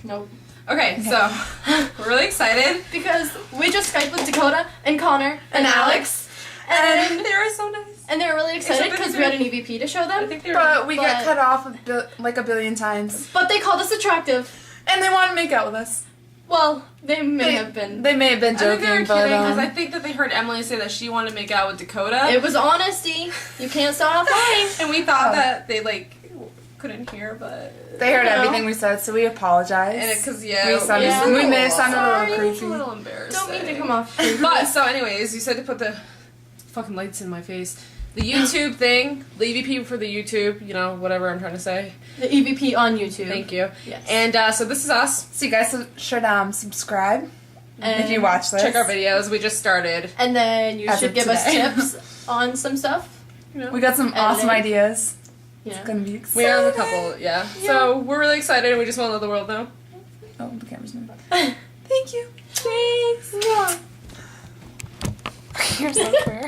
Nope. Okay, so we're really excited. Because we just Skyped with Dakota and Connor and Alex. And they were so nice. And they were really excited Except because we had an EVP to show I them. think they were. But we But- get cut off like a billion times. But they called us attractive. And they want to make out with us. Well, they may have been. They may have been I think they were joking, but kidding because I think that they heard Emily say that she wanted to make out with Dakota. It was honesty. You can't start off lying. And we thought that they couldn't hear, but they heard You know. everything we said, so we apologize. and because we may have sounded a little It's a creepy. little embarrassing. Don't mean to come off. But so, anyways, you said to put the fucking lights in my face. The YouTube thing, the EVP for the YouTube, you know, whatever I'm trying to say. The EVP on YouTube. Thank you. Yes. And so this is us. So you guys should subscribe And if you watch this. Check our videos. We just started. And then you As should of give us today. tips on some stuff. You know? We got some awesome Editing. ideas. Yeah. It's gonna be We exciting. have a couple, yeah. So we're really excited and we just want to let the world know. Oh, the camera's moving. Thank you. Thanks. You're so fair.